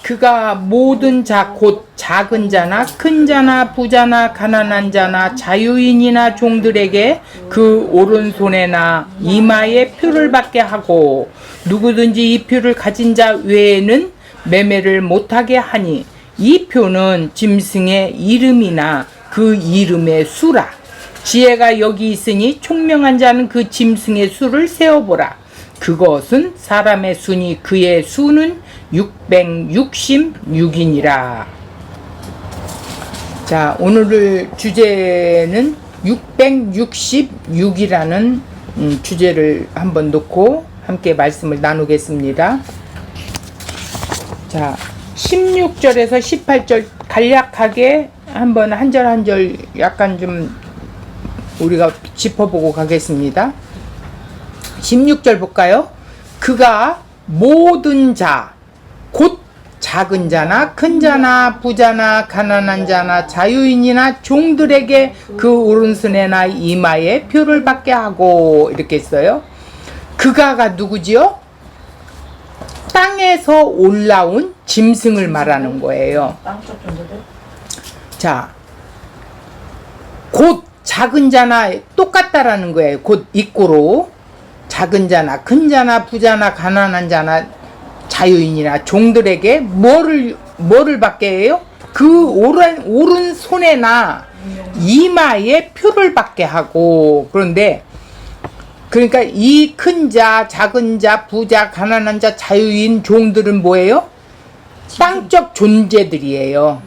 그가 모든 자 곧 작은 자나 큰 자나 부자나 가난한 자나 자유인이나 종들에게 그 오른손에나 이마에 표를 받게 하고 누구든지 이 표를 가진 자 외에는 매매를 못하게 하니 이 표는 짐승의 이름이나 그 이름의 수라. 지혜가 여기 있으니 총명한 자는 그 짐승의 수를 세어보라. 그것은 사람의 수니 그의 수는 666이니라. 자, 오늘 주제는 666이라는 주제를 한번 놓고 함께 말씀을 나누겠습니다. 자, 16절에서 18절 간략하게 한번 한 절 한 절 약간 좀 우리가 짚어보고 가겠습니다. 16절 볼까요? 그가 모든 자, 곧 작은 자나 큰 자나 부자나 가난한 자나 자유인이나 종들에게 그 오른손에나 이마에 표를 받게 하고 이렇게 했어요. 그가가 누구지요? 땅에서 올라온 짐승을 말하는 거예요. 자, 곧 작은 자나 똑같다라는 거예요. 곧 이꼬로 작은 자나 큰 자나 부자나 가난한 자나 자유인이나 종들에게 뭐를 받게 해요? 그 오른손에나 이마에 표를 받게 하고. 그런데 그러니까 이 큰 자, 작은 자, 부자, 가난한 자, 자유인, 종들은 뭐예요? 땅적 존재들이에요.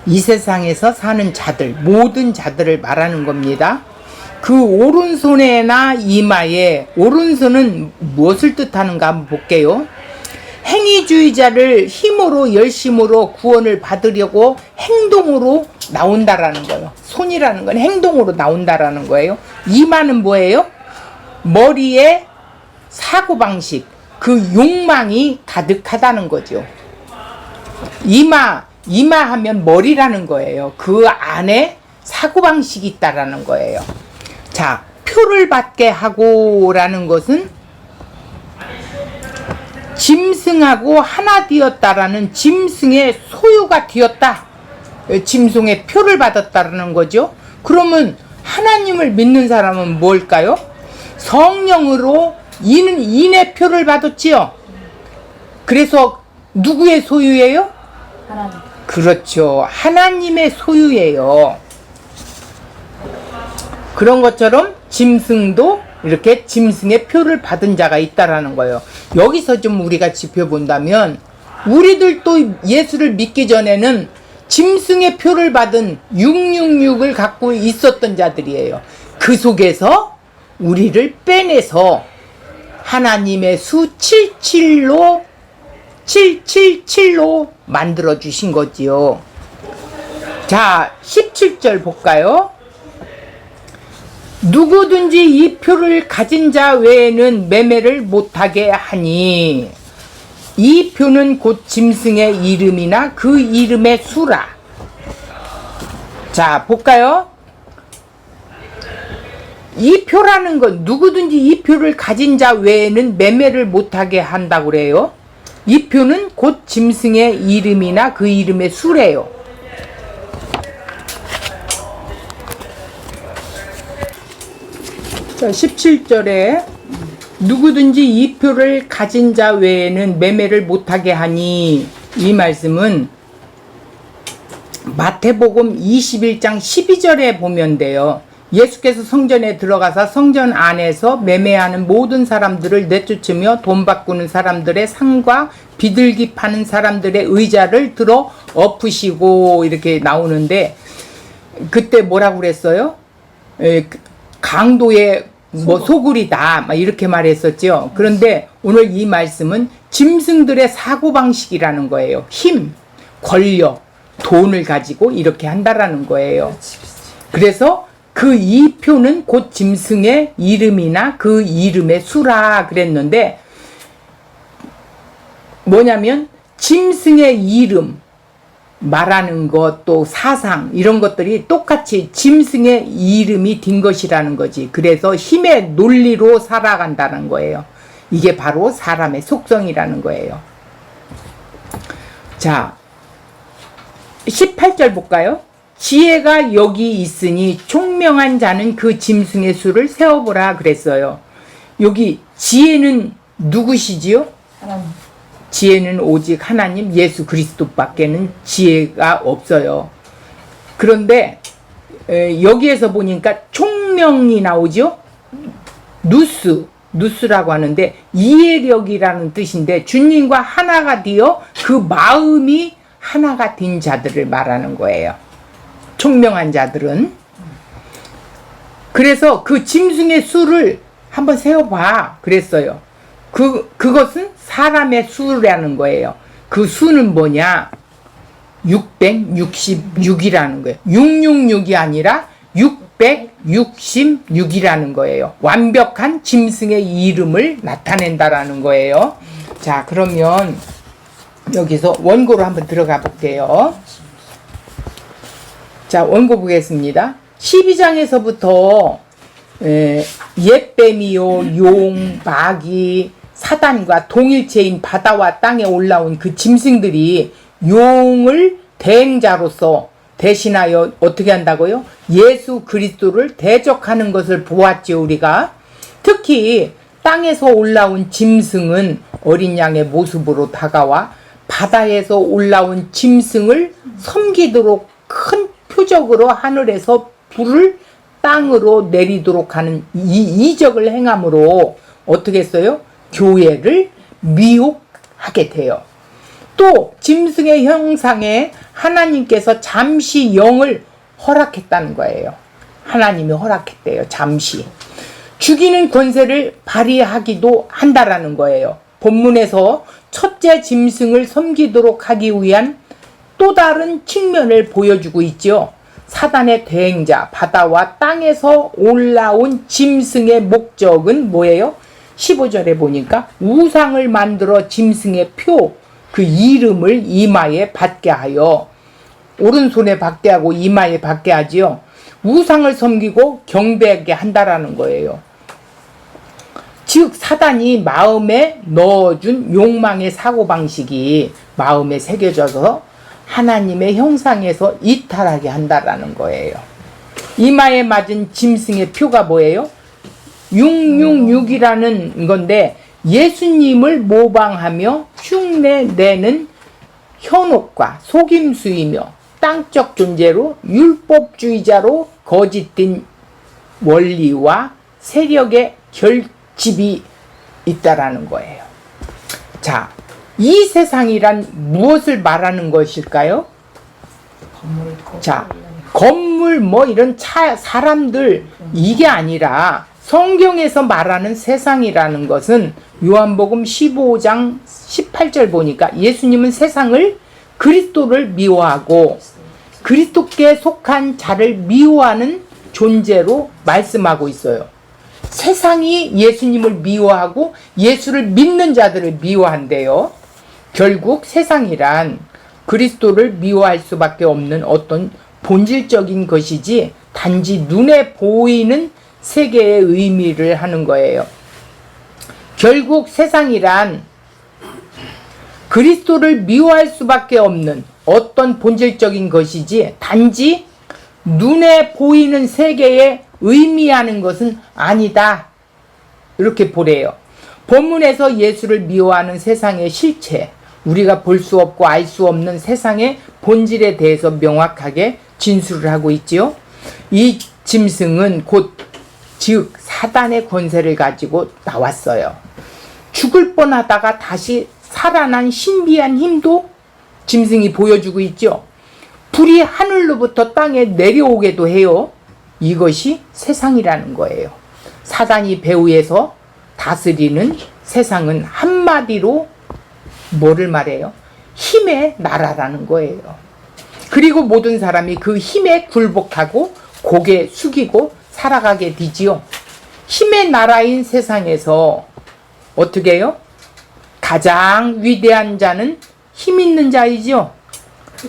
이 세상에서 사는 자들, 모든 자들을 말하는 겁니다. 그 오른손에나 이마에, 오른손은 무엇을 뜻하는가 한번 볼게요. 행위주의자를 힘으로 열심으로 구원을 받으려고 행동으로 나온다라는 거예요. 손이라는 건 행동으로 나온다라는 거예요. 이마는 뭐예요? 머리에 사고방식, 그 욕망이 가득하다는 거죠. 이마 하면 머리라는 거예요. 그 안에 사고방식이 있다라는 거예요. 자, 표를 받게 하고라는 것은 짐승하고 하나 되었다라는 짐승의 소유가 되었다. 짐승의 표를 받았다라는 거죠. 그러면 하나님을 믿는 사람은 뭘까요? 성령으로 인의 표를 받았지요. 그래서 누구의 소유예요? 하나님. 그렇죠. 하나님의 소유예요. 그런 것처럼 짐승도 이렇게 짐승의 표를 받은 자가 있다라는 거예요. 여기서 좀 우리가 짚어본다면 우리들도 예수를 믿기 전에는 짐승의 표를 받은 666을 갖고 있었던 자들이에요. 그 속에서 우리를 빼내서 하나님의 수 777로 만들어 주신 거지요. 자, 17절 볼까요? 누구든지 이 표를 가진 자 외에는 매매를 못하게 하니 이 표는 곧 짐승의 이름이나 그 이름의 수라. 자, 볼까요? 이 표라는 건 누구든지 이 표를 가진 자 외에는 매매를 못하게 한다고 그래요. 이 표는 곧 짐승의 이름이나 그 이름의 수래요. 자, 17절에 누구든지 이 표를 가진 자 외에는 매매를 못하게 하니, 이 말씀은 마태복음 21장 12절에 보면 돼요. 예수께서 성전에 들어가서 성전 안에서 매매하는 모든 사람들을 내쫓으며 돈 바꾸는 사람들의 상과 비둘기 파는 사람들의 의자를 들어 엎으시고 이렇게 나오는데, 그때 뭐라고 그랬어요? 강도의 소굴이다 막 이렇게 말했었죠. 그런데 오늘 이 말씀은 짐승들의 사고방식이라는 거예요. 힘, 권력, 돈을 가지고 이렇게 한다라는 거예요. 그래서 그 이 표는 곧 짐승의 이름이나 그 이름의 수라 그랬는데, 뭐냐면 짐승의 이름 말하는 것, 또 사상 이런 것들이 똑같이 짐승의 이름이 된 것이라는 거지. 그래서 힘의 논리로 살아간다는 거예요. 이게 바로 사람의 속성이라는 거예요. 자, 18절 볼까요? 지혜가 여기 있으니 총명한 자는 그 짐승의 수를 세어보라 그랬어요. 여기 지혜는 누구시지요? 하나님. 지혜는 오직 하나님 예수 그리스도밖에는 지혜가 없어요. 그런데 여기에서 보니까 총명이 나오죠. 누스라고 하는데 이해력이라는 뜻인데 주님과 하나가 되어 그 마음이 하나가 된 자들을 말하는 거예요. 총명한 자들은. 그래서 그 짐승의 수를 한번 세어봐 그랬어요. 그것은 사람의 수라는 거예요. 그 수는 뭐냐? 666이라는 거예요. 666이 아니라 666이라는 거예요. 완벽한 짐승의 이름을 나타낸다라는 거예요. 자, 그러면 여기서 원고로 한번 들어가 볼게요. 자, 원고 보겠습니다. 12장에서부터 옛뱀이요, 용, 마귀, 사단과 동일체인 바다와 땅에 올라온 그 짐승들이 용을 대행자로서 대신하여 어떻게 한다고요? 예수 그리스도를 대적하는 것을 보았지요, 우리가. 특히 땅에서 올라온 짐승은 어린 양의 모습으로 다가와 바다에서 올라온 짐승을 섬기도록 큰 표적으로 하늘에서 불을 땅으로 내리도록 하는 이 이적을 행함으로 어떻게 했어요? 교회를 미혹하게 돼요. 또 짐승의 형상에 하나님께서 잠시 영을 허락했다는 거예요. 하나님이 허락했대요. 잠시. 죽이는 권세를 발휘하기도 한다라는 거예요. 본문에서 첫째 짐승을 섬기도록 하기 위한 또 다른 측면을 보여주고 있죠. 사단의 대행자, 바다와 땅에서 올라온 짐승의 목적은 뭐예요? 15절에 보니까 우상을 만들어 짐승의 표, 그 이름을 이마에 받게 하여, 오른손에 받게 하고 이마에 받게 하지요. 우상을 섬기고 경배하게 한다라는 거예요. 즉 사단이 마음에 넣어준 욕망의 사고방식이 마음에 새겨져서 하나님의 형상에서 이탈하게 한다라는 거예요. 이마에 맞은 짐승의 표가 뭐예요? 666이라는 건데 예수님을 모방하며 흉내내는 현혹과 속임수이며 땅적 존재로 율법주의자로 거짓된 원리와 세력의 결집이 있다라는 거예요. 자, 이 세상이란 무엇을 말하는 것일까요? 자, 건물 뭐 이런 사람들 이게 아니라 성경에서 말하는 세상이라는 것은 요한복음 15장 18절 보니까 예수님은 세상을 그리스도를 미워하고 그리스도께 속한 자를 미워하는 존재로 말씀하고 있어요. 세상이 예수님을 미워하고 예수를 믿는 자들을 미워한대요. 결국 세상이란 그리스도를 미워할 수밖에 없는 어떤 본질적인 것이지 단지 눈에 보이는 세계의 의미를 하는 거예요. 결국 세상이란 그리스도를 미워할 수밖에 없는 어떤 본질적인 것이지 단지 눈에 보이는 세계에 의미하는 것은 아니다. 이렇게 보래요. 본문에서 예수를 미워하는 세상의 실체, 우리가 볼 수 없고 알 수 없는 세상의 본질에 대해서 명확하게 진술을 하고 있지요. 이 짐승은 즉 사단의 권세를 가지고 나왔어요. 죽을 뻔하다가 다시 살아난 신비한 힘도 짐승이 보여주고 있죠. 불이 하늘로부터 땅에 내려오게도 해요. 이것이 세상이라는 거예요. 사단이 배후에서 다스리는 세상은 한마디로 뭐를 말해요? 힘의 나라라는 거예요. 그리고 모든 사람이 그 힘에 굴복하고 고개 숙이고 살아가게 되지요. 힘의 나라인 세상에서 어떻게 해요? 가장 위대한 자는 힘 있는 자이죠.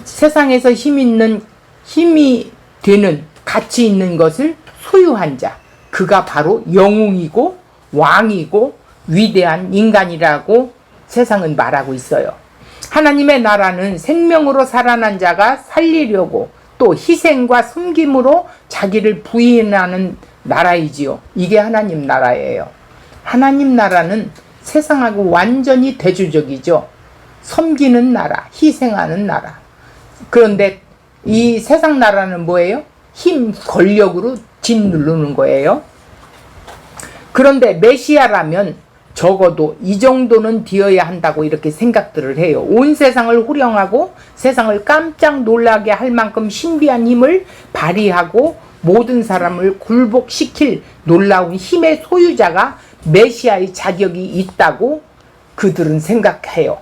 세상에서 힘이 되는 가치 있는 것을 소유한 자, 그가 바로 영웅이고 왕이고 위대한 인간이라고 세상은 말하고 있어요. 하나님의 나라는 생명으로 살아난 자가 살리려고 또 희생과 섬김으로 자기를 부인하는 나라이지요. 이게 하나님 나라예요. 하나님 나라는 세상하고 완전히 대조적이죠. 섬기는 나라, 희생하는 나라. 그런데 이 세상 나라는 뭐예요? 힘, 권력으로 짓누르는 거예요. 그런데 메시아라면 적어도 이 정도는 되어야 한다고 이렇게 생각들을 해요. 온 세상을 호령하고 세상을 깜짝 놀라게 할 만큼 신비한 힘을 발휘하고 모든 사람을 굴복시킬 놀라운 힘의 소유자가 메시아의 자격이 있다고 그들은 생각해요.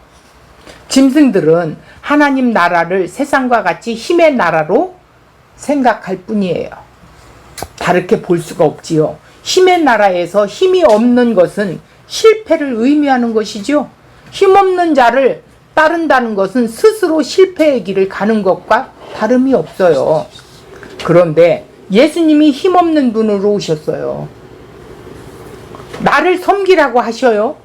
짐승들은 하나님 나라를 세상과 같이 힘의 나라로 생각할 뿐이에요. 다르게 볼 수가 없지요. 힘의 나라에서 힘이 없는 것은 실패를 의미하는 것이죠. 힘없는 자를 따른다는 것은 스스로 실패의 길을 가는 것과 다름이 없어요. 그런데 예수님이 힘없는 분으로 오셨어요. 나를 섬기라고 하셔요.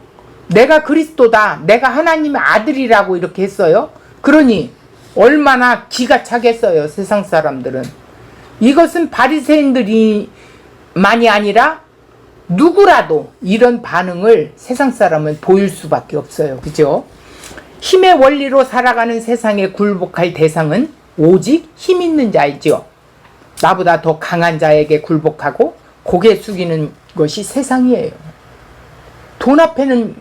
내가 그리스도다, 내가 하나님의 아들이라고 이렇게 했어요. 그러니 얼마나 기가 차겠어요, 세상 사람들은. 이것은 바리새인들이 만이 아니라 누구라도 이런 반응을 세상 사람은 보일 수밖에 없어요. 그죠? 힘의 원리로 살아가는 세상에 굴복할 대상은 오직 힘 있는 자이죠. 나보다 더 강한 자에게 굴복하고 고개 숙이는 것이 세상이에요. 돈 앞에는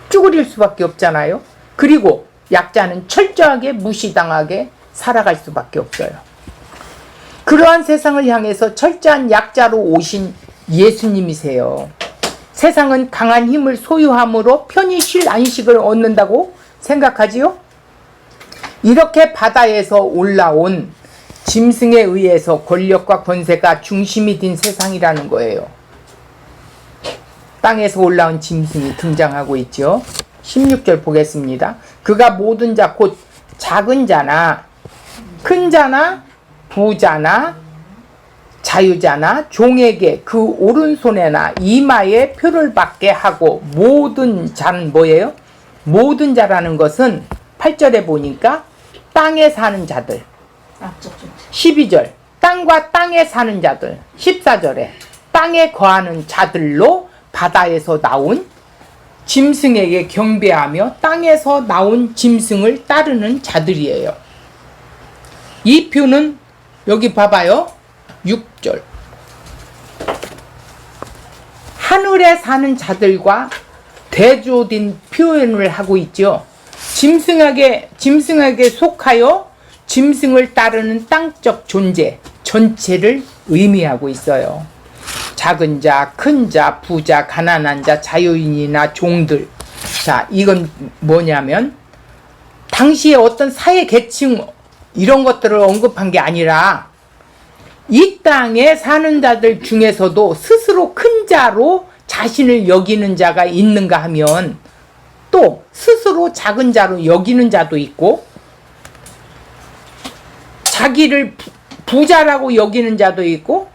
쭈그릴 수밖에 없잖아요. 그리고 약자는 철저하게 무시당하게 살아갈 수밖에 없어요. 그러한 세상을 향해서 철저한 약자로 오신 예수님이세요. 세상은 강한 힘을 소유함으로 편히 쉴 안식을 얻는다고 생각하지요? 이렇게 바다에서 올라온 짐승에 의해서 권력과 권세가 중심이 된 세상이라는 거예요. 땅에서 올라온 짐승이 등장하고 있죠. 16절 보겠습니다. 그가 모든 자 곧 작은 자나 큰 자나 부자나 자유자나 종에게 그 오른손에나 이마에 표를 받게 하고 모든 자는 뭐예요? 모든 자라는 것은 8절에 보니까 땅에 사는 자들, 12절 땅과 땅에 사는 자들, 14절에 땅에 거하는 자들로 바다에서 나온 짐승에게 경배하며 땅에서 나온 짐승을 따르는 자들이에요. 이 표는 여기 봐봐요. 6절 하늘에 사는 자들과 대조된 표현을 하고 있죠. 짐승에게 속하여 짐승을 따르는 땅적 존재 전체를 의미하고 있어요. 작은 자, 큰 자, 부자, 가난한 자, 자유인이나 종들. 자, 이건 뭐냐면 당시에 어떤 사회 계층 이런 것들을 언급한 게 아니라 이 땅에 사는 자들 중에서도 스스로 큰 자로 자신을 여기는 자가 있는가 하면 또 스스로 작은 자로 여기는 자도 있고 자기를 부자라고 여기는 자도 있고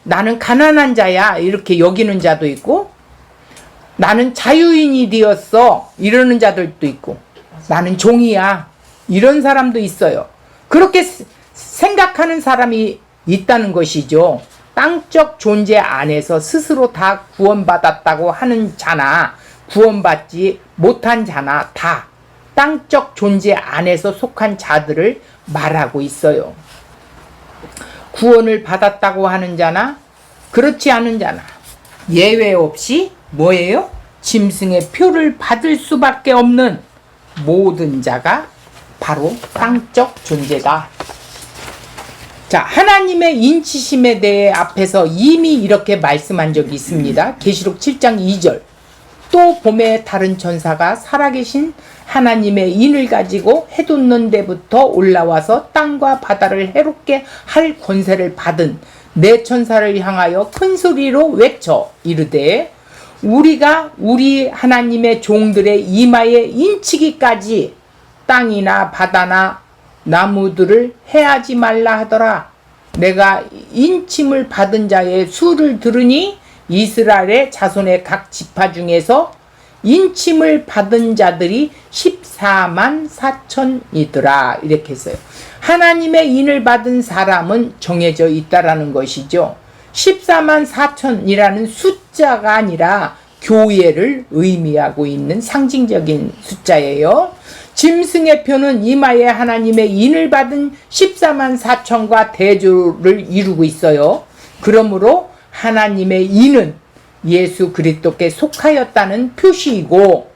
나는 가난한 자야 이렇게 여기는 자도 있고 나는 자유인이 되었어 이러는 자들도 있고 나는 종이야 이런 사람도 있어요. 그렇게 생각하는 사람이 있다는 것이죠. 땅적 존재 안에서 스스로 다 구원받았다고 하는 자나 구원받지 못한 자나 다 땅적 존재 안에서 속한 자들을 말하고 있어요. 구원을 받았다고 하는 자나 그렇지 않은 자나 예외 없이 뭐예요? 짐승의 표를 받을 수밖에 없는 모든 자가 바로 땅적 존재다. 자, 하나님의 인치심에 대해 앞에서 이미 이렇게 말씀한 적이 있습니다. 계시록 7장 2절. 또 봄에 다른 천사가 살아계신 하나님의 인을 가지고 해돋는 데부터 올라와서 땅과 바다를 해롭게 할 권세를 받은 네 천사를 향하여 큰 소리로 외쳐 이르되 우리가 우리 하나님의 종들의 이마에 인치기까지 땅이나 바다나 나무들을 해하지 말라 하더라. 내가 인침을 받은 자의 수를 들으니 이스라엘의 자손의 각 지파 중에서 인침을 받은 자들이 14만 4천이더라. 이렇게 했어요. 하나님의 인을 받은 사람은 정해져 있다라는 것이죠. 14만 4천이라는 숫자가 아니라 교회를 의미하고 있는 상징적인 숫자예요. 짐승의 표는 이마에 하나님의 인을 받은 14만 4천과 대조를 이루고 있어요. 그러므로 하나님의 인은 예수 그리스도께 속하였다는 표시이고,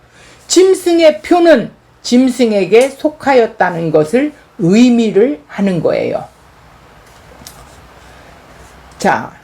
짐승의 표는 짐승에게 속하였다는 것을 의미를 하는 거예요. 자,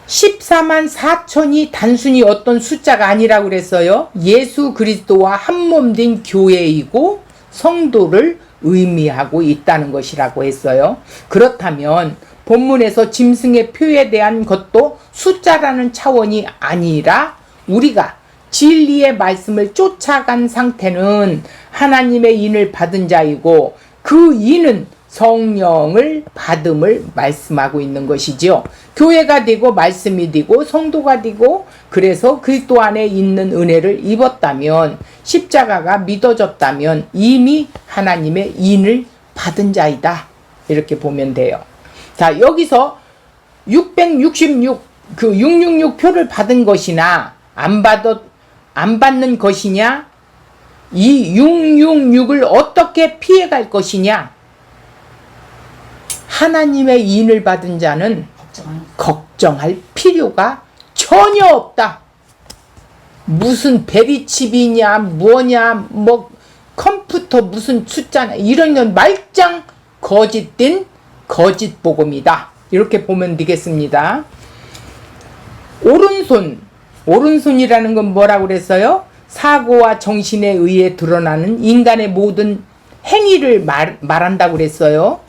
14만 4천이 단순히 어떤 숫자가 아니라고 그랬어요. 예수 그리스도와 한몸 된 교회이고 성도를 의미하고 있다는 것이라고 했어요. 그렇다면 본문에서 짐승의 표에 대한 것도 숫자라는 차원이 아니라 우리가 진리의 말씀을 쫓아간 상태는 하나님의 인을 받은 자이고, 그 인은 성령을 받음을 말씀하고 있는 것이지요. 교회가 되고 말씀이 되고 성도가 되고, 그래서 그리스도 안에 있는 은혜를 입었다면, 십자가가 믿어졌다면 이미 하나님의 인을 받은 자이다. 이렇게 보면 돼요. 자, 여기서 666 그 666 표를 받은 것이나 안 받는 것이냐, 이 666을 어떻게 피해갈 것이냐. 하나님의 인을 받은 자는 걱정할 필요가 전혀 없다. 무슨 베리칩이냐 뭐냐 뭐 컴퓨터 무슨 숫자냐, 이런 건 말짱 거짓된 거짓 복음이다. 이렇게 보면 되겠습니다. 오른손이라는 건 뭐라고 그랬어요? 사고와 정신에 의해 드러나는 인간의 모든 행위를 말한다고 그랬어요.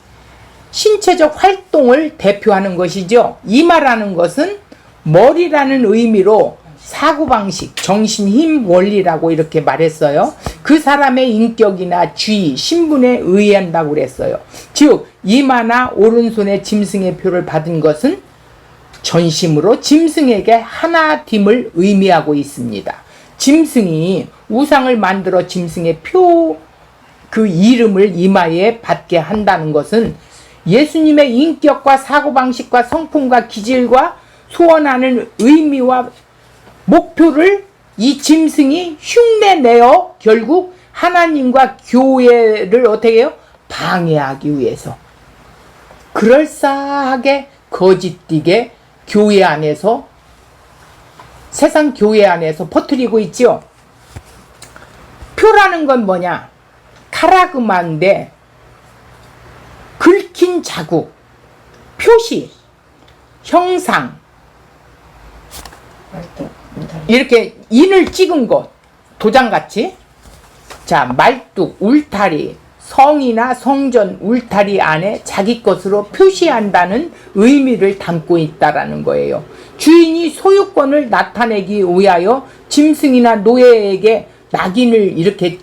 신체적 활동을 대표하는 것이죠. 이마라는 것은 머리라는 의미로 사고방식, 정신, 힘, 원리라고 이렇게 말했어요. 그 사람의 인격이나 지위, 신분에 의한다고 그랬어요. 즉 이마나 오른손에 짐승의 표를 받은 것은 전심으로 짐승에게 하나됨을 의미하고 있습니다. 짐승이 우상을 만들어 짐승의 표, 그 이름을 이마에 받게 한다는 것은 예수님의 인격과 사고방식과 성품과 기질과 소원하는 의미와 목표를 이 짐승이 흉내내어 결국 하나님과 교회를 어떻게 해요? 방해하기 위해서 그럴싸하게 거짓되게 교회 안에서, 세상 교회 안에서 퍼뜨리고 있죠. 표라는 건 뭐냐? 카라그마인데 긁힌 자국, 표시, 형상, 이렇게 인을 찍은 것, 도장같이. 자, 말뚝, 울타리, 성이나 성전, 울타리 안에 자기 것으로 표시한다는 의미를 담고 있다라는 거예요. 주인이 소유권을 나타내기 위하여 짐승이나 노예에게 낙인을 이렇게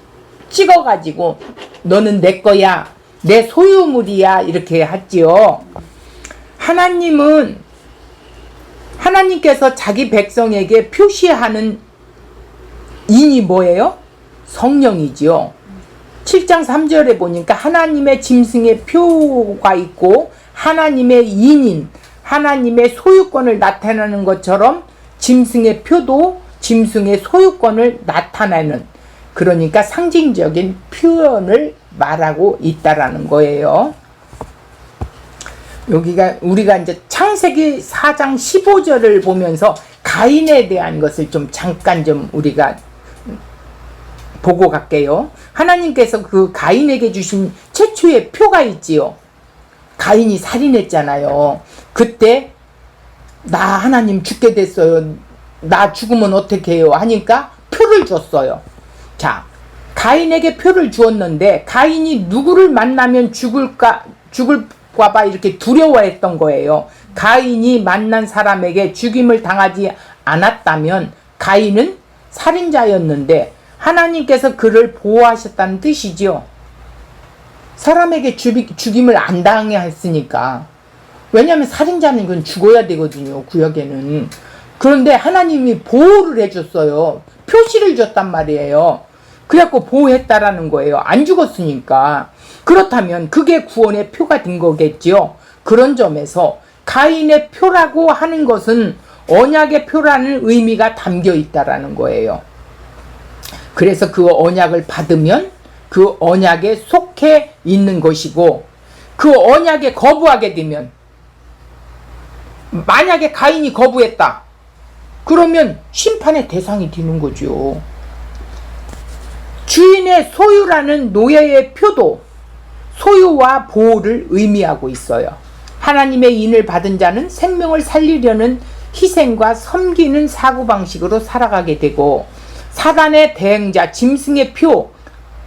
찍어가지고 너는 내 거야, 내 소유물이야, 이렇게 하지요. 하나님께서 자기 백성에게 표시하는 인이 뭐예요? 성령이지요. 7장 3절에 보니까 하나님의 짐승의 표가 있고 하나님의 인인, 하나님의 소유권을 나타내는 것처럼 짐승의 표도 짐승의 소유권을 나타내는, 그러니까 상징적인 표현을 말하고 있다라는 거예요. 여기가 우리가 이제 창세기 4장 15절을 보면서 가인에 대한 것을 좀 잠깐 좀 우리가 보고 갈게요. 하나님께서 그 가인에게 주신 최초의 표가 있지요. 가인이 살인했잖아요. 그때 나 하나님 죽게 됐어요. 나 죽으면 어떻게 해요? 하니까 표를 줬어요. 자, 가인에게 표를 주었는데 가인이 누구를 만나면 죽을까봐 이렇게 두려워했던 거예요. 가인이 만난 사람에게 죽임을 당하지 않았다면 가인은 살인자였는데 하나님께서 그를 보호하셨다는 뜻이죠. 사람에게 죽임을 안 당해 했으니까. 왜냐하면 살인자는 이건 죽어야 되거든요, 구약에는. 그런데 하나님이 보호를 해줬어요. 표시를 줬단 말이에요. 그래갖고 보호했다라는 거예요. 안 죽었으니까. 그렇다면 그게 구원의 표가 된 거겠지요. 그런 점에서 가인의 표라고 하는 것은 언약의 표라는 의미가 담겨 있다라는 거예요. 그래서 그 언약을 받으면 그 언약에 속해 있는 것이고, 그 언약에 거부하게 되면, 만약에 가인이 거부했다 그러면 심판의 대상이 되는 거죠. 주인의 소유라는 노예의 표도 소유와 보호를 의미하고 있어요. 하나님의 인을 받은 자는 생명을 살리려는 희생과 섬기는 사고방식으로 살아가게 되고, 사단의 대행자 짐승의 표,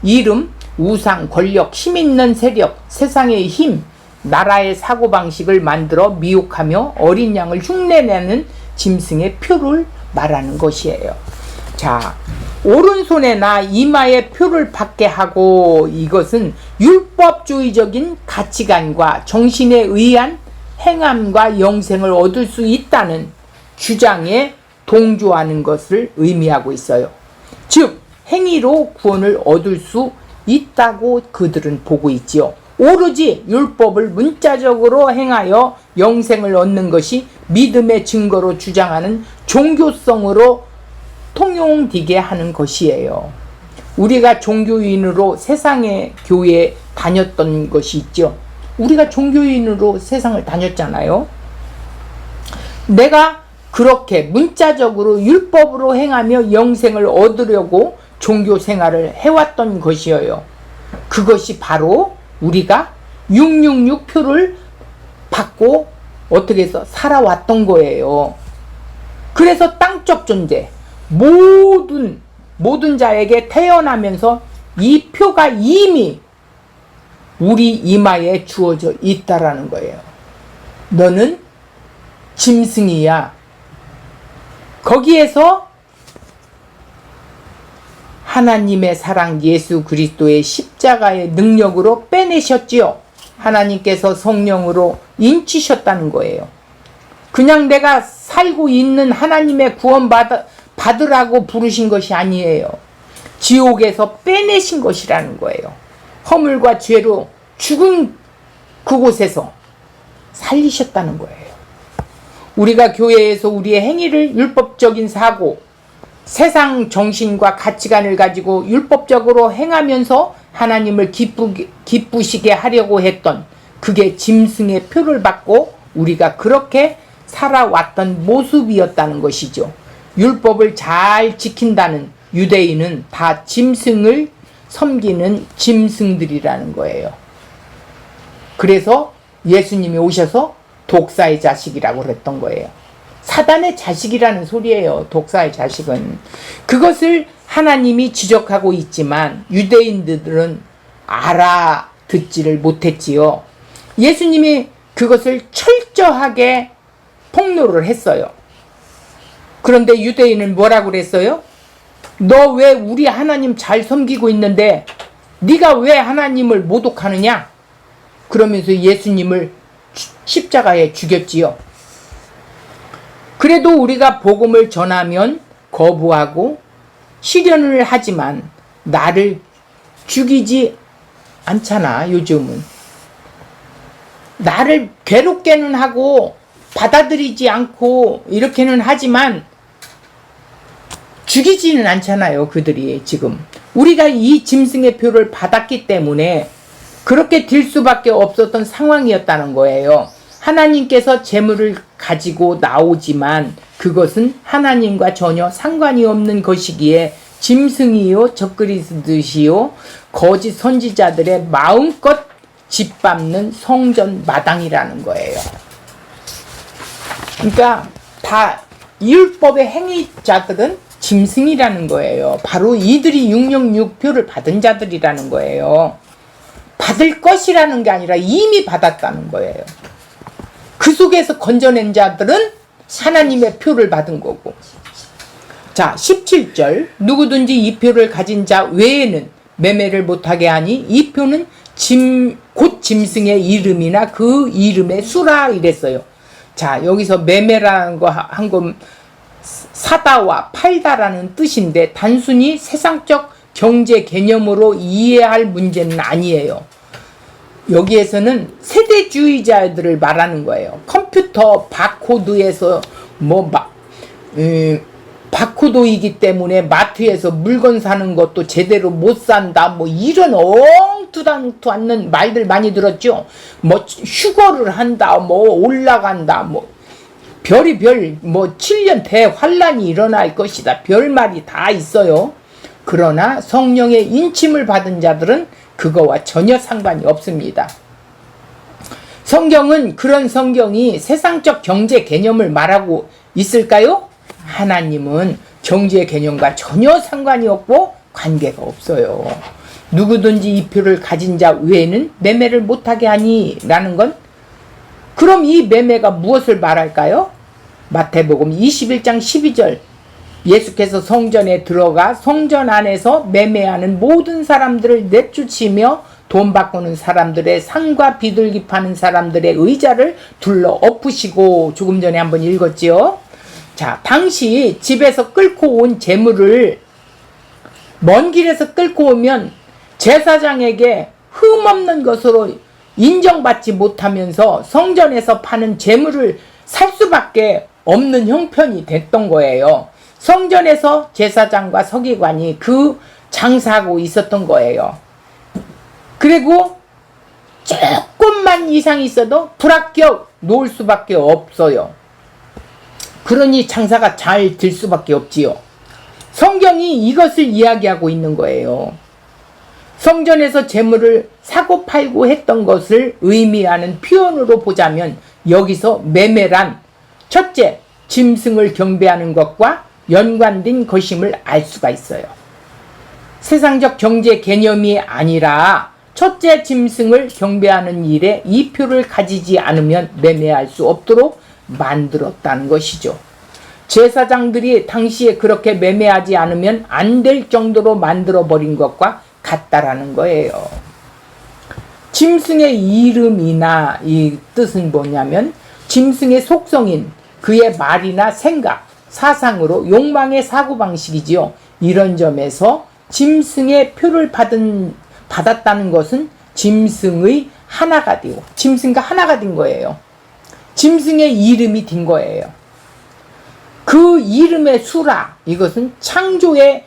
이름, 우상, 권력, 힘있는 세력, 세상의 힘, 나라의 사고방식을 만들어 미혹하며 어린 양을 흉내내는 짐승의 표를 말하는 것이에요. 자, 오른손에나 이마에 표를 받게 하고, 이것은 율법주의적인 가치관과 정신에 의한 행함과 영생을 얻을 수 있다는 주장에 동조하는 것을 의미하고 있어요. 즉 행위로 구원을 얻을 수 있다고 그들은 보고 있지요. 오로지 율법을 문자적으로 행하여 영생을 얻는 것이 믿음의 증거로 주장하는 종교성으로 통용되게 하는 것이에요. 우리가 종교인으로 세상의 교회에 다녔던 것이 있죠. 우리가 종교인으로 세상을 다녔잖아요. 내가 그렇게 문자적으로 율법으로 행하며 영생을 얻으려고 종교 생활을 해왔던 것이에요. 그것이 바로 우리가 666표를 받고 어떻게 해서 살아왔던 거예요. 그래서 땅적 존재, 모든 자에게 태어나면서 이 표가 이미 우리 이마에 주어져 있다라는 거예요. 너는 짐승이야. 거기에서 하나님의 사랑 예수 그리스도의 십자가의 능력으로 빼내셨지요. 하나님께서 성령으로 인치셨다는 거예요. 그냥 내가 살고 있는 하나님의 구원 받으라고 부르신 것이 아니에요. 지옥에서 빼내신 것이라는 거예요. 허물과 죄로 죽은 그곳에서 살리셨다는 거예요. 우리가 교회에서 우리의 행위를 율법적인 사고, 세상 정신과 가치관을 가지고 율법적으로 행하면서 하나님을 기쁘시게 하려고 했던, 그게 짐승의 표를 받고 우리가 그렇게 살아왔던 모습이었다는 것이죠. 율법을 잘 지킨다는 유대인은 다 짐승을 섬기는 짐승들이라는 거예요. 그래서 예수님이 오셔서 독사의 자식이라고 그랬던 거예요. 사단의 자식이라는 소리예요. 독사의 자식은. 그것을 하나님이 지적하고 있지만 유대인들은 알아듣지를 못했지요. 예수님이 그것을 철저하게 폭로를 했어요. 그런데 유대인은 뭐라고 그랬어요? 너 왜 우리 하나님 잘 섬기고 있는데 네가 왜 하나님을 모독하느냐? 그러면서 예수님을 십자가에 죽였지요. 그래도 우리가 복음을 전하면 거부하고 시련을 하지만 나를 죽이지 않잖아. 요즘은 나를 괴롭게는 하고 받아들이지 않고 이렇게는 하지만 죽이지는 않잖아요. 그들이 지금 우리가 이 짐승의 표를 받았기 때문에 그렇게 될 수밖에 없었던 상황이었다는 거예요. 하나님께서 재물을 가지고 나오지만 그것은 하나님과 전혀 상관이 없는 것이기에 짐승이요 적그리스도시요 거짓 선지자들의 마음껏 짓밟는 성전 마당이라는 거예요. 그러니까 다 율법의 행위자들은 짐승이라는 거예요. 바로 이들이 666표를 받은 자들이라는 거예요. 받을 것이라는 게 아니라 이미 받았다는 거예요. 그 속에서 건져낸 자들은 하나님의 표를 받은 거고. 자, 17절 누구든지 이 표를 가진 자 외에는 매매를 못하게 하니 이 표는 곧 짐승의 이름이나 그 이름의 수라 이랬어요. 자, 여기서 매매라는 거 한 건 사다와 팔다라는 뜻인데 단순히 세상적 경제 개념으로 이해할 문제는 아니에요. 여기에서는 세대주의자들을 말하는 거예요. 컴퓨터 바코드에서 바코드이기 때문에 마트에서 물건 사는 것도 제대로 못 산다. 이런 엉투당투 않는 말들 많이 들었죠. 휴거를 한다. 올라간다. 별이별 7년 대환란이 일어날 것이다. 별말이 다 있어요. 그러나 성령의 인침을 받은 자들은 그거와 전혀 상관이 없습니다. 성경은 그런 성경이 세상적 경제 개념을 말하고 있을까요? 하나님은 경제 개념과 전혀 상관이 없고 관계가 없어요. 누구든지 이 표를 가진 자 외에는 매매를 못하게 하니 라는 건 그럼 이 매매가 무엇을 말할까요? 마태복음 21장 12절 예수께서 성전에 들어가 성전 안에서 매매하는 모든 사람들을 내쫓으며 돈 바꾸는 사람들의 상과 비둘기 파는 사람들의 의자를 둘러 엎으시고 조금 전에 한번 읽었지요. 자, 당시 집에서 끌고 온 재물을 먼 길에서 끌고 오면 제사장에게 흠없는 것으로 인정받지 못하면서 성전에서 파는 재물을 살 수밖에 없는 형편이 됐던 거예요. 성전에서 제사장과 서기관이 그 장사하고 있었던 거예요. 그리고 조금만 이상이 있어도 불합격 놓을 수밖에 없어요. 그러니 장사가 잘 될 수밖에 없지요. 성경이 이것을 이야기하고 있는 거예요. 성전에서 재물을 사고 팔고 했던 것을 의미하는 표현으로 보자면 여기서 매매란 첫째, 짐승을 경배하는 것과 연관된 것임을 알 수가 있어요. 세상적 경제 개념이 아니라 첫째 짐승을 경배하는 일에 이 표를 가지지 않으면 매매할 수 없도록 만들었다는 것이죠. 제사장들이 당시에 그렇게 매매하지 않으면 안 될 정도로 만들어버린 것과 같다라는 거예요. 짐승의 이름이나 이 뜻은 뭐냐면 짐승의 속성인 그의 말이나 생각, 사상으로 욕망의 사고방식이지요. 이런 점에서 짐승의 표를 받았다는 것은 짐승의 하나가 되고 짐승과 하나가 된 거예요. 짐승의 이름이 된 거예요. 그 이름의 수라, 이것은 창조의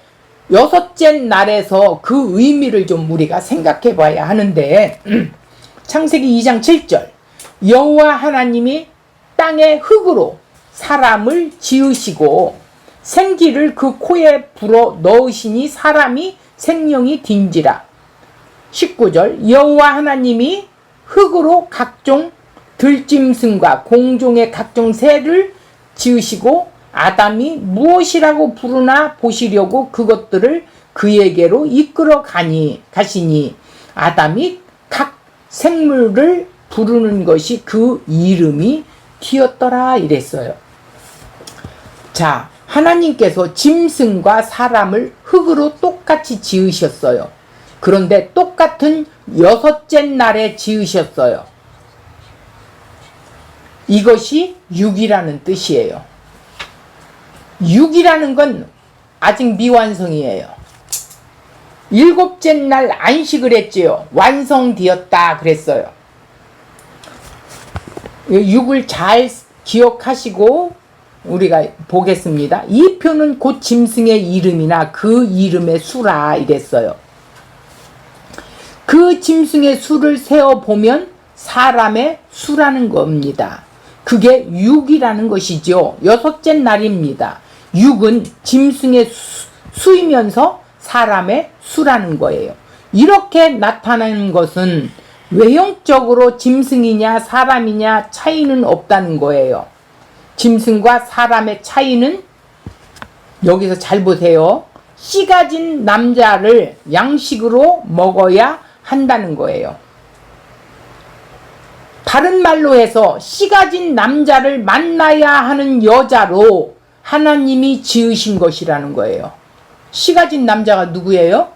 6째 날에서 그 의미를 좀 우리가 생각해 봐야 하는데 창세기 2장 7절 여호와 하나님이 땅의 흙으로 사람을 지으시고 생기를 그 코에 불어 넣으시니 사람이 생명이 딘지라. 19절 여호와 하나님이 흙으로 각종 들짐승과 공중의 각종 새를 지으시고 아담이 무엇이라고 부르나 보시려고 그것들을 그에게로 이끌어 가시니 아담이 각 생물을 부르는 것이 그 이름이 되었더라 이랬어요. 자, 하나님께서 짐승과 사람을 흙으로 똑같이 지으셨어요. 그런데 똑같은 6째 날에 지으셨어요. 이것이 6이라는 뜻이에요. 6이라는 건 아직 미완성이에요. 7째 날 안식을 했지요. 완성되었다 그랬어요. 6을 잘 기억하시고 우리가 보겠습니다. 이 표는 곧 짐승의 이름이나 그 이름의 수라 이랬어요. 그 짐승의 수를 세어보면 사람의 수라는 겁니다. 그게 6이라는 것이죠. 6째 날입니다. 6은 짐승의 수이면서 사람의 수라는 거예요. 이렇게 나타나는 것은 외형적으로 짐승이냐 사람이냐 차이는 없다는 거예요. 짐승과 사람의 차이는 여기서 잘 보세요. 씨 가진 남자를 양식으로 먹어야 한다는 거예요. 다른 말로 해서 씨 가진 남자를 만나야 하는 여자로 하나님이 지으신 것이라는 거예요. 씨 가진 남자가 누구예요?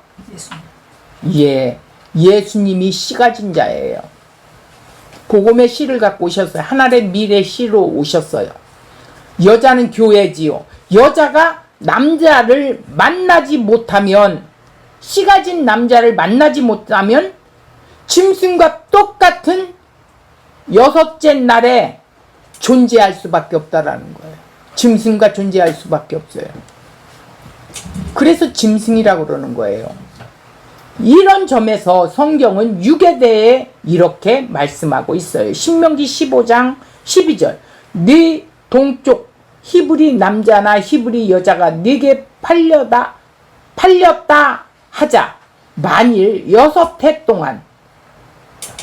예수님. 예수님이 씨 가진 자예요. 복음의 씨를 갖고 오셨어요. 하나님의 미래 씨로 오셨어요. 여자는 교회지요. 여자가 남자를 만나지 못하면, 씨 가진 남자를 만나지 못하면 짐승과 똑같은 여섯째 날에 존재할 수밖에 없다라는 거예요. 짐승과 존재할 수밖에 없어요. 그래서 짐승이라고 그러는 거예요. 이런 점에서 성경은 육에 대해 이렇게 말씀하고 있어요. 신명기 15장 12절. 네 동쪽 히브리 남자나 히브리 여자가 네게 팔렸다 하자. 만일 6해 동안,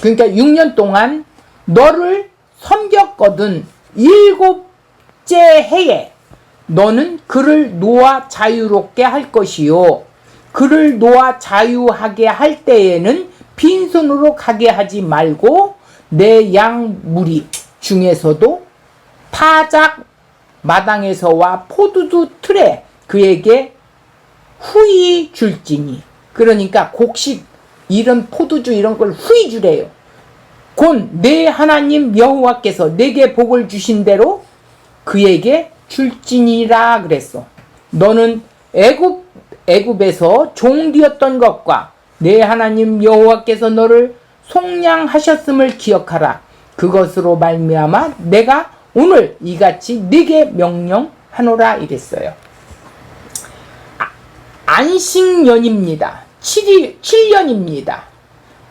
그러니까 6년 동안 너를 섬겼거든 7째 해에 너는 그를 놓아 자유롭게 할 것이요. 그를 놓아 자유하게 할 때에는 빈손으로 가게 하지 말고 내 양 무리 중에서도 타작 마당에서와 포도주 틀에 그에게 후히 줄지니. 그러니까 곡식 이런 포도주 이런 걸 후히 주래요. 곧 내 하나님 여호와께서 내게 복을 주신 대로 그에게 줄지니라 그랬어. 너는 애굽에서 종되었던 것과 내 하나님 여호와께서 너를 속량하셨음을 기억하라. 그것으로 말미암아 내가 오늘 이같이 네게 명령하노라 이랬어요. 안식년입니다. 7년입니다.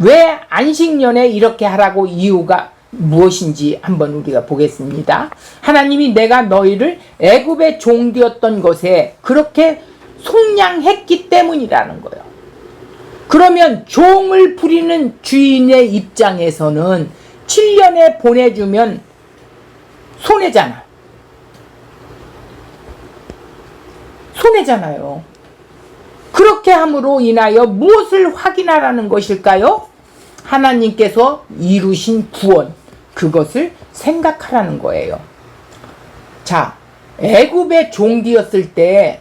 왜 안식년에 이렇게 하라고 이유가 무엇인지 한번 우리가 보겠습니다. 하나님이 내가 너희를 애굽의 종되었던 것에 그렇게 속량했기 때문이라는 거예요. 그러면 종을 부리는 주인의 입장에서는 7년에 보내주면 손해잖아. 손해잖아요. 그렇게 함으로 인하여 무엇을 확인하라는 것일까요? 하나님께서 이루신 구원, 그것을 생각하라는 거예요. 자, 애굽의 종되었을 때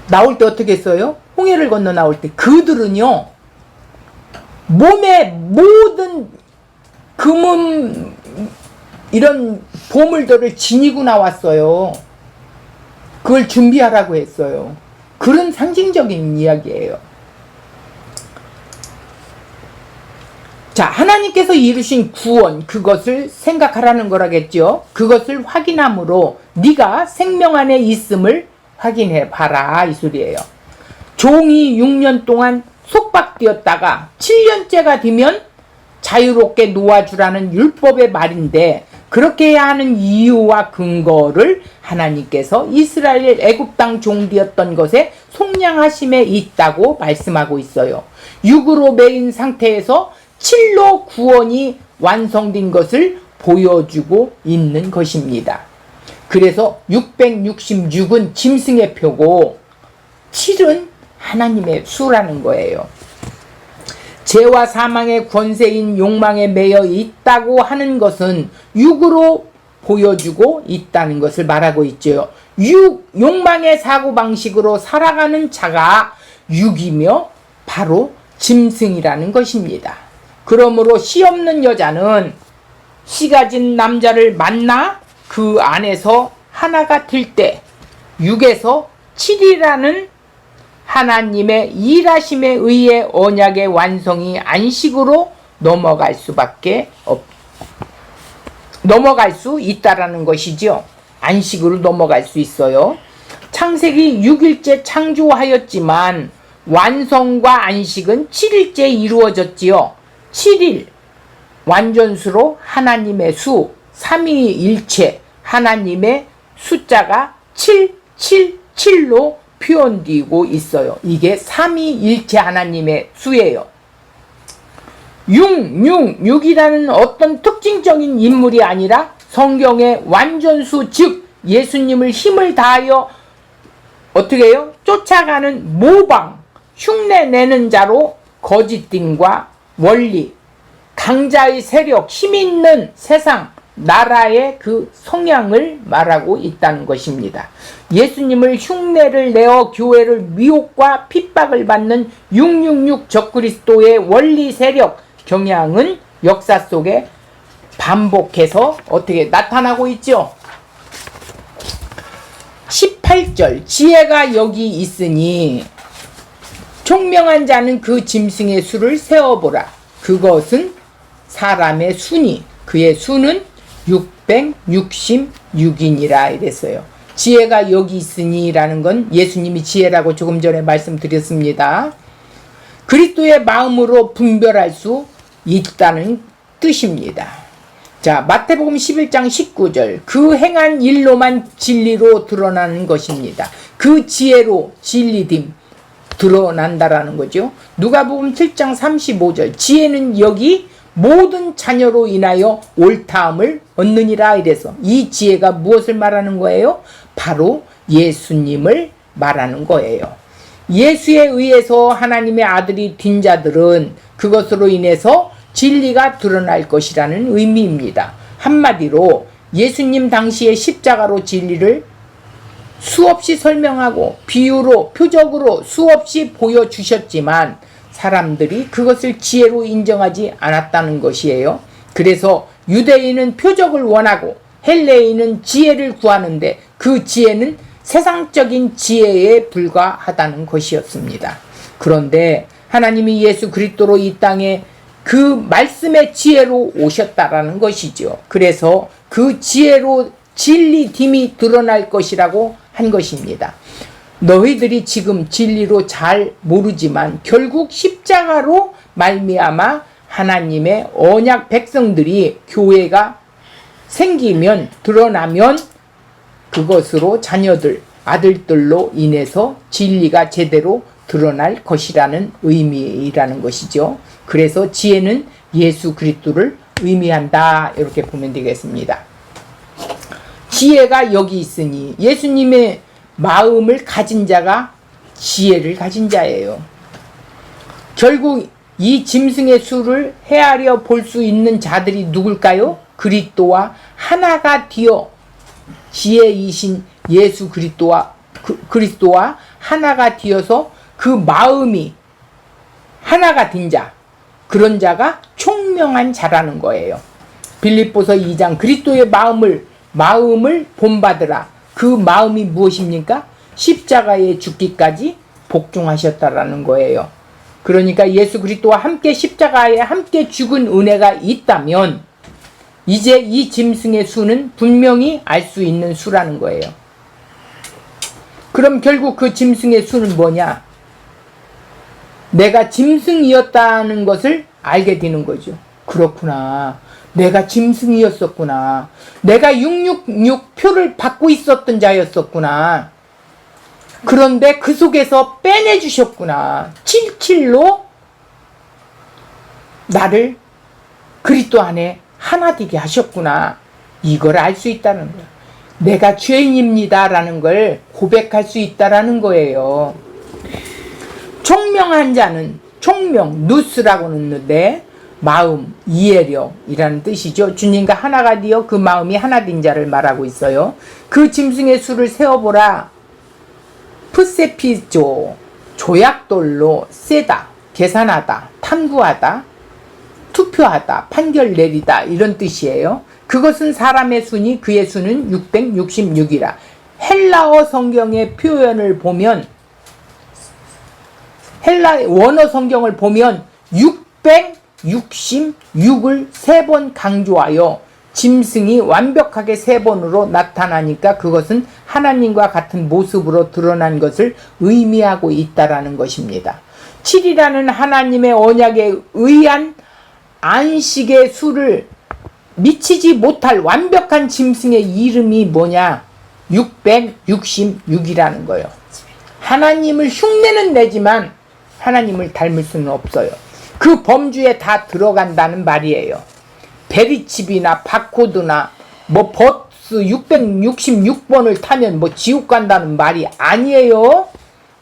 나올 때 어떻게 했어요? 홍해를 건너 나올 때 그들은요 몸에 모든 금은 이런 보물들을 지니고 나왔어요. 그걸 준비하라고 했어요. 그런 상징적인 이야기예요. 자, 하나님께서 이루신 구원, 그것을 생각하라는 거라겠죠. 그것을 확인함으로 네가 생명 안에 있음을 확인해 봐라 이 소리예요. 종이 6년 동안 속박되었다가 7년째가 되면 자유롭게 놓아주라는 율법의 말인데, 그렇게 해야 하는 이유와 근거를 하나님께서 이스라엘 애굽 땅 종되었던 것에 속량하심에 있다고 말씀하고 있어요. 6으로 매인 상태에서 7로 구원이 완성된 것을 보여주고 있는 것입니다. 그래서 666은 짐승의 표고 7은 하나님의 수라는 거예요. 죄와 사망의 권세인 욕망에 매여 있다고 하는 것은 6으로 보여주고 있다는 것을 말하고 있죠. 욕망의 사고방식으로 살아가는 자가 6이며 바로 짐승이라는 것입니다. 그러므로 씨 없는 여자는 씨 가진 남자를 만나 그 안에서 하나가 될 때 6에서 7이라는 하나님의 일하심에 의해 언약의 완성이 안식으로 넘어갈 수 있다라는 것이죠. 안식으로 넘어갈 수 있어요. 창세기 6일째 창조하였지만 완성과 안식은 7일째 이루어졌지요. 7일 완전수로 하나님의 수, 삼위일체 하나님의 숫자가 777로 표현되고 있어요. 이게 삼위일체 하나님의 수예요. 6이라는 어떤 특징적인 인물이 아니라 성경의 완전수, 즉 예수님을 힘을 다하여 어떻게 해요? 쫓아가는 모방, 흉내내는 자로 거짓됨과 원리, 강자의 세력, 힘있는 세상, 나라의 그 성향을 말하고 있다는 것입니다. 예수님을 흉내를 내어 교회를 미혹과 핍박을 받는 666 적그리스도의 원리 세력 경향은 역사 속에 반복해서 어떻게 나타나고 있죠? 18절 지혜가 여기 있으니 총명한 자는 그 짐승의 수를 세어보라. 그것은 사람의 수니 그의 수는 666이니라 이랬어요. 지혜가 여기 있으니 라는 건 예수님이 지혜라고 조금 전에 말씀드렸습니다. 그리스도의 마음으로 분별할 수 있다는 뜻입니다. 자, 마태복음 11장 19절 그 행한 일로만 진리로 드러나는 것입니다. 그 지혜로 진리됨 드러난다라는 거죠. 누가복음 7장 35절 지혜는 여기 모든 자녀로 인하여 옳다함을 얻느니라 이래서 이 지혜가 무엇을 말하는 거예요? 바로 예수님을 말하는 거예요. 예수에 의해서 하나님의 아들이 된 자들은 그것으로 인해서 진리가 드러날 것이라는 의미입니다. 한마디로 예수님 당시의 십자가로 진리를 수없이 설명하고 비유로 표적으로 수없이 보여주셨지만 사람들이 그것을 지혜로 인정하지 않았다는 것이에요. 그래서 유대인은 표적을 원하고 헬레인은 지혜를 구하는데 그 지혜는 세상적인 지혜에 불과하다는 것이었습니다. 그런데 하나님이 예수 그리스도로 이 땅에 그 말씀의 지혜로 오셨다라는 것이죠. 그래서 그 지혜로 진리됨이 드러날 것이라고 한 것입니다. 너희들이 지금 진리로 잘 모르지만 결국 십자가로 말미암아 하나님의 언약 백성들이 교회가 생기면 드러나면 그것으로 자녀들 아들들로 인해서 진리가 제대로 드러날 것이라는 의미라는 것이죠. 그래서 지혜는 예수 그리스도를 의미한다 이렇게 보면 되겠습니다. 지혜가 여기 있으니 예수님의 마음을 가진 자가 지혜를 가진 자예요. 결국 이 짐승의 수를 헤아려 볼 수 있는 자들이 누굴까요? 그리스도와 하나가 되어 지혜이신 예수 그리스도와 하나가 되어서 그 마음이 하나가 된 자, 그런 자가 총명한 자라는 거예요. 빌립보서 2장 그리스도의 마음을 본받으라. 그 마음이 무엇입니까? 십자가에 죽기까지 복종하셨다라는 거예요. 그러니까 예수 그리스도와 함께 십자가에 함께 죽은 은혜가 있다면 이제 이 짐승의 수는 분명히 알 수 있는 수라는 거예요. 그럼 결국 그 짐승의 수는 뭐냐? 내가 짐승이었다는 것을 알게 되는 거죠. 그렇구나. 내가 짐승이었었구나. 내가 666표를 받고 있었던 자였었구나. 그런데 그 속에서 빼내주셨구나. 77로 나를 그리스도 안에 하나 되게 하셨구나. 이걸 알 수 있다는 거야. 내가 죄인입니다 라는 걸 고백할 수 있다라는 거예요. 총명한 자는 총명, 누스라고 넣는데 마음, 이해력이라는 뜻이죠. 주님과 하나가 되어 그 마음이 하나 된 자를 말하고 있어요. 그 짐승의 수를 세어보라. 프세피조, 조약돌로 세다, 계산하다, 탐구하다, 투표하다, 판결 내리다 이런 뜻이에요. 그것은 사람의 수니 그의 수는 666이라. 헬라어 성경의 표현을 보면 원어 성경을 보면 666을 3번 강조하여 짐승이 완벽하게 3번으로 나타나니까 그것은 하나님과 같은 모습으로 드러난 것을 의미하고 있다라는 것입니다. 7이라는 하나님의 언약에 의한 안식의 수를 미치지 못할 완벽한 짐승의 이름이 뭐냐? 666이라는 거예요. 하나님을 흉내는 내지만 하나님을 닮을 수는 없어요. 그 범주에 다 들어간다는 말이에요. 베리칩이나 바코드나 버스 666번을 타면 지옥 간다는 말이 아니에요.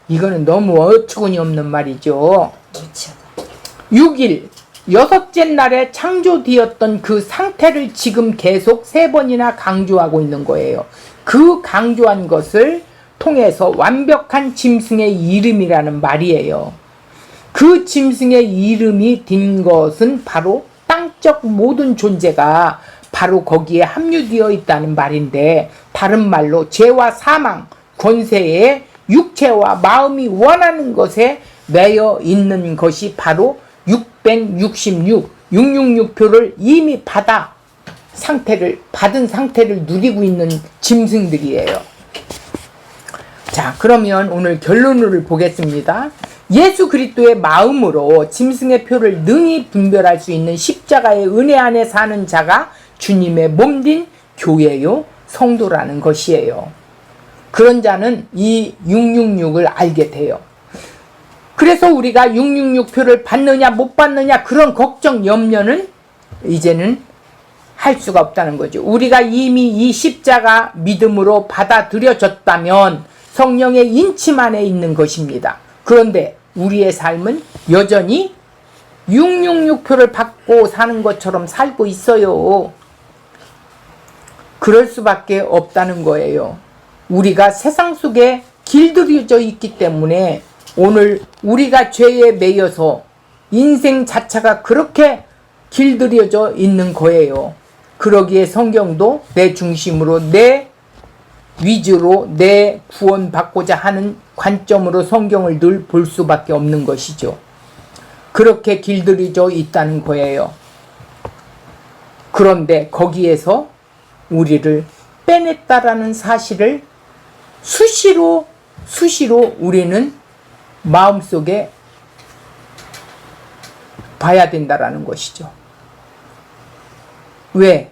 이거는 너무 어처구니 없는 말이죠. 6일 여섯째 날에 창조되었던 그 상태를 지금 계속 3번이나 강조하고 있는 거예요. 그 강조한 것을 통해서 완벽한 짐승의 이름이라는 말이에요. 그 짐승의 이름이 된 것은 바로 땅적 모든 존재가 바로 거기에 함유되어 있다는 말인데, 다른 말로 죄와 사망, 권세에 육체와 마음이 원하는 것에 매여 있는 것이 바로 666표를 이미 받은 상태를 누리고 있는 짐승들이에요. 자, 그러면 오늘 결론을 보겠습니다. 예수 그리스도의 마음으로 짐승의 표를 능히 분별할 수 있는 십자가의 은혜 안에 사는 자가 주님의 몸된 교회요, 성도라는 것이에요. 그런 자는 이 666을 알게 돼요. 그래서 우리가 666표를 받느냐 못 받느냐 그런 걱정, 염려는 이제는 할 수가 없다는 거죠. 우리가 이미 이 십자가 믿음으로 받아들여졌다면 성령의 인침 안에 있는 것입니다. 그런데 우리의 삶은 여전히 666표를 받고 사는 것처럼 살고 있어요. 그럴 수밖에 없다는 거예요. 우리가 세상 속에 길들여져 있기 때문에 오늘 우리가 죄에 매여서 인생 자체가 그렇게 길들여져 있는 거예요. 그러기에 성경도 내 중심으로, 내 위주로, 내 구원받고자 하는 관점으로 성경을 늘 볼 수밖에 없는 것이죠. 그렇게 길들여져 있다는 거예요. 그런데 거기에서 우리를 빼냈다라는 사실을 수시로 우리는 마음속에 봐야 된다라는 것이죠. 왜?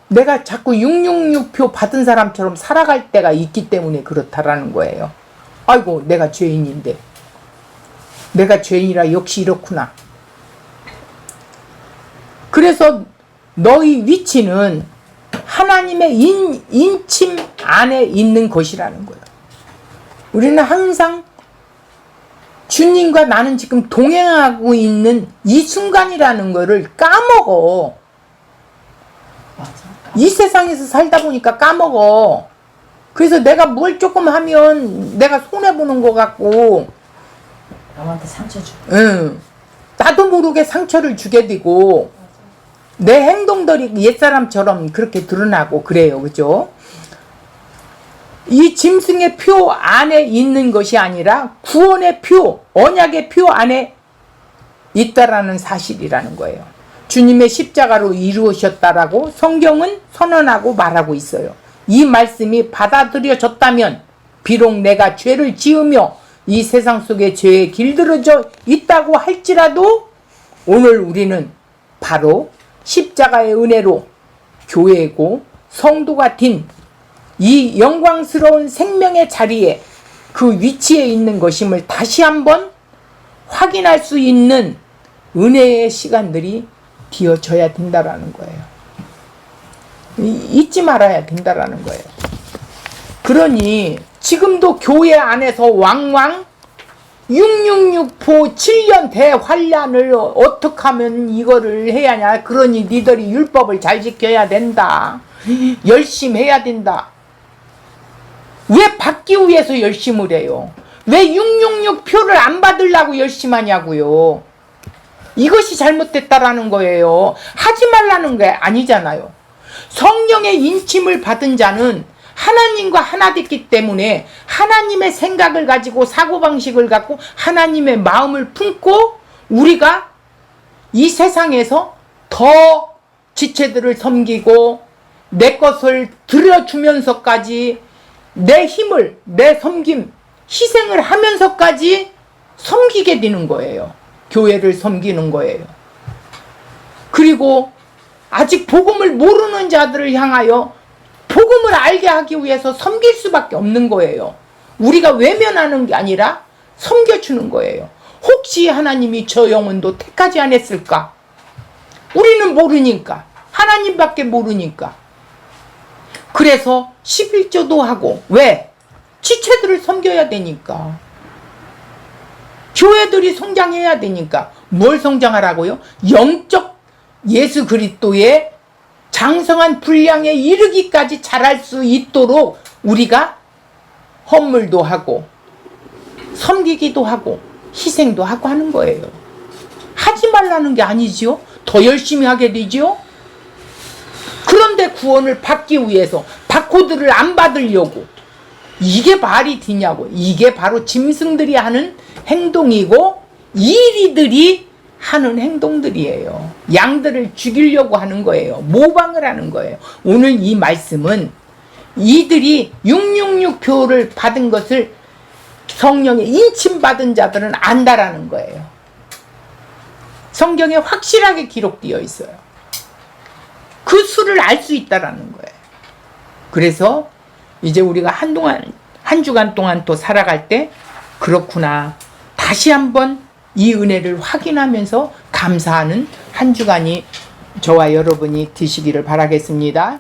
내가 자꾸 666표 받은 사람처럼 살아갈 때가 있기 때문에 그렇다라는 거예요. 아이고, 내가 죄인인데, 내가 죄인이라 역시 이렇구나. 그래서 너희 위치는 하나님의 인침 안에 있는 것이라는 거예요. 우리는 항상 주님과 나는 지금 동행하고 있는 이 순간이라는 거를 까먹어. 이 세상에서 살다 보니까 까먹어. 그래서 내가 뭘 조금 하면 내가 손해보는 것 같고, 남한테 상처 주고, 나도 모르게 상처를 주게 되고, 내 행동들이 옛사람처럼 그렇게 드러나고 그래요. 그죠? 이 짐승의 표 안에 있는 것이 아니라 구원의 표, 언약의 표 안에 있다라는 사실이라는 거예요. 주님의 십자가로 이루어졌다라고 성경은 선언하고 말하고 있어요. 이 말씀이 받아들여졌다면 비록 내가 죄를 지으며 이 세상 속에 죄에 길들여져 있다고 할지라도 오늘 우리는 바로 십자가의 은혜로 교회고 성도가 된 이 영광스러운 생명의 자리에 그 위치에 있는 것임을 다시 한번 확인할 수 있는 은혜의 시간들이 되어져야 된다라는 거예요. 잊지 말아야 된다라는 거예요. 그러니 지금도 교회 안에서 왕왕 666포 7년 대환란을 어떻게 하면 이거를 해야 하냐. 그러니 니들이 율법을 잘 지켜야 된다. 열심히 해야 된다. 왜 받기 위해서 열심을 해요? 왜 666표를 안 받으려고 열심히 하냐고요. 이것이 잘못됐다라는 거예요. 하지 말라는 게 아니잖아요. 성령의 인침을 받은 자는 하나님과 하나 됐기 때문에 하나님의 생각을 가지고 사고방식을 갖고 하나님의 마음을 품고 우리가 이 세상에서 더 지체들을 섬기고 내 것을 들여주면서까지 내 힘을, 내 섬김, 희생을 하면서까지 섬기게 되는 거예요. 교회를 섬기는 거예요. 그리고 아직 복음을 모르는 자들을 향하여 복음을 알게 하기 위해서 섬길 수밖에 없는 거예요. 우리가 외면하는 게 아니라 섬겨주는 거예요. 혹시 하나님이 저 영혼도 택하지 않았을까? 우리는 모르니까. 하나님밖에 모르니까. 그래서 11조도 하고. 왜? 지체들을 섬겨야 되니까. 교회들이 성장해야 되니까. 뭘 성장하라고요? 영적 예수 그리스도의 장성한 분량에 이르기까지 자랄 수 있도록 우리가 헌물도 하고 섬기기도 하고 희생도 하고 하는 거예요. 하지 말라는 게 아니지요. 더 열심히 하게 되지요. 그런데 구원을 받기 위해서 바코드를 안 받으려고. 이게 말이 되냐고. 이게 바로 짐승들이 하는 행동이고 이리들이 하는 행동들이에요. 양들을 죽이려고 하는 거예요. 모방을 하는 거예요. 오늘 이 말씀은 이들이 666표를 받은 것을 성령에 인침받은 자들은 안다라는 거예요. 성경에 확실하게 기록되어 있어요. 그 수를 알 수 있다라는 거예요. 그래서 이제 우리가 한 주간 동안 또 살아갈 때 그렇구나. 다시 한번 이 은혜를 확인하면서 감사하는 한 주간이 저와 여러분이 되시기를 바라겠습니다.